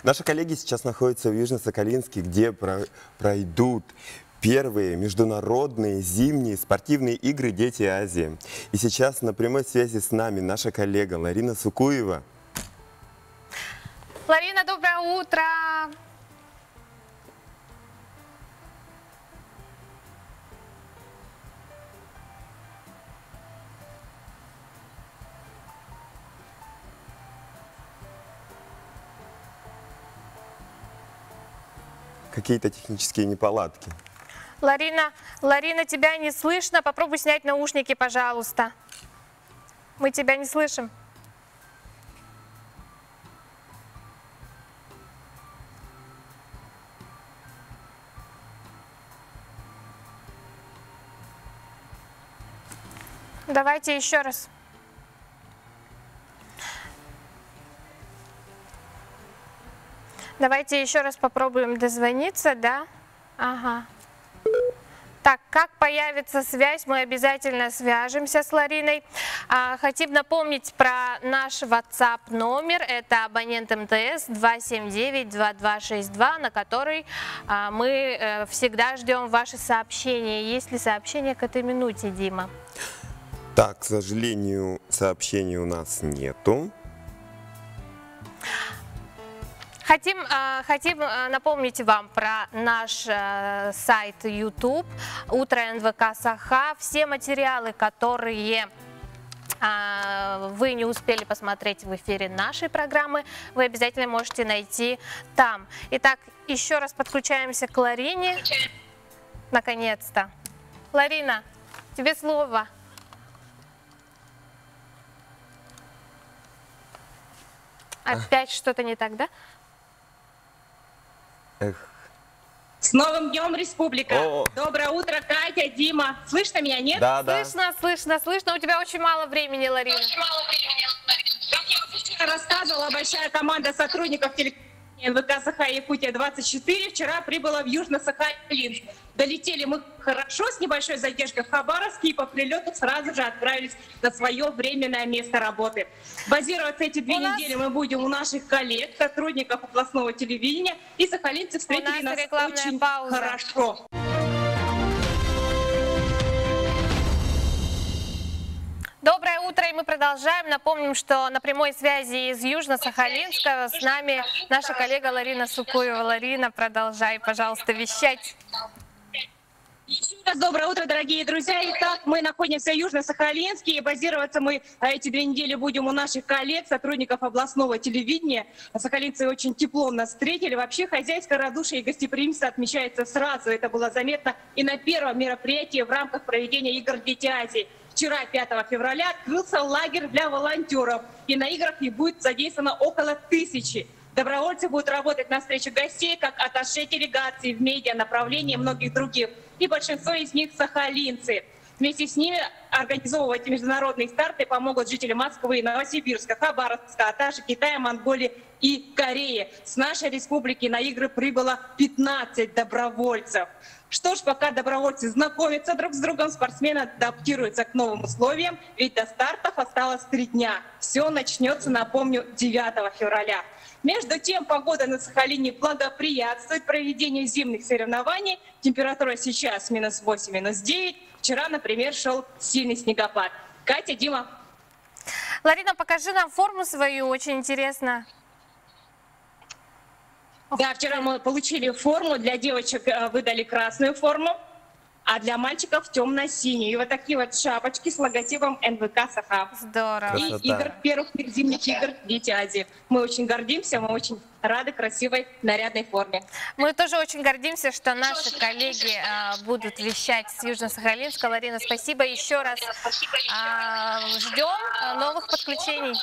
Наши коллеги сейчас находятся в Южно-Сахалинске, где пройдут первые международные зимние спортивные игры «Дети Азии». И сейчас на прямой связи с нами наша коллега Ларина Сукуева. Ларина, доброе утро! Какие-то технические неполадки. Ларина, тебя не слышно. Попробуй снять наушники, пожалуйста. Мы тебя не слышим. Давайте еще раз. Давайте еще раз попробуем дозвониться, да? Ага. Так, как появится связь, мы обязательно свяжемся с Лариной. Хотим напомнить про наш WhatsApp номер. Это абонент МТС 279-2262, на который мы всегда ждем ваши сообщения. Есть ли сообщения к этой минуте, Дима? Так, к сожалению, сообщений у нас нету. Хотим напомнить вам про наш сайт YouTube «Утро НВК Саха». Все материалы, которые вы не успели посмотреть в эфире нашей программы, вы обязательно можете найти там. Итак, еще раз подключаемся к Ларине. Наконец-то. Ларина, тебе слово. Опять что-то не так, да? Эх. С Новым днем, Республика! О. Доброе утро, Катя, Дима. Слышно меня, нет? Да. Слышно. У тебя очень мало времени, Ларина. Как я уже вчера рассказывала, большая команда сотрудников телеканала НВК Саха-Якутия-24 вчера прибыла в Южно-Сахалинск. Долетели мы хорошо, с небольшой задержкой в Хабаровск, и по прилету сразу же отправились на свое временное место работы. Базироваться эти две недели мы будем у наших коллег, сотрудников областного телевидения, и сахалинцы встретили нас очень хорошо. Доброе утро, и мы продолжаем. Напомним, что на прямой связи из Южно-Сахалинска с нами наша коллега Ларина Сукуева. Ларина, продолжай, пожалуйста, вещать. Еще раз доброе утро, дорогие друзья. Итак, мы находимся в Южно-Сахалинске, и базироваться мы эти 2 недели будем у наших коллег, сотрудников областного телевидения. Сахалинцы очень тепло нас встретили. Вообще, хозяйское радушие и гостеприимство отмечается сразу. Это было заметно и на первом мероприятии в рамках проведения игр «Дети Азии». Вчера, 5 февраля, открылся лагерь для волонтеров, и на играх не будет задействовано около 1000. Добровольцы будут работать на встрече гостей, как атташе делегаций в медиа направлении и многих других. И большинство из них сахалинцы. Вместе с ними организовывать международные старты помогут жители Москвы, Новосибирска, Хабаровска, а также Китая, Монголии и Кореи. С нашей республики на игры прибыло 15 добровольцев. Что ж, пока добровольцы знакомятся друг с другом, спортсмены адаптируются к новым условиям, ведь до стартов осталось 3 дня. Все начнется, напомню, 9 февраля. Между тем, погода на Сахалине благоприятствует проведению зимних соревнований. Температура сейчас -8, -9. Вчера, например, шел сильный снегопад. Катя, Дима. Ларина, покажи нам форму свою, очень интересно. Да, вчера мы получили форму. Для девочек выдали красную форму, а для мальчиков темно-синюю. И вот такие вот шапочки с логотипом НВК Саха. Здорово. И первых зимних игр «Дети Азии». Мы очень гордимся, мы очень рады красивой нарядной форме. Мы тоже очень гордимся, что наши коллеги будут вещать с Южно-Сахалинска. Ларина, спасибо еще раз. Ждем новых подключений.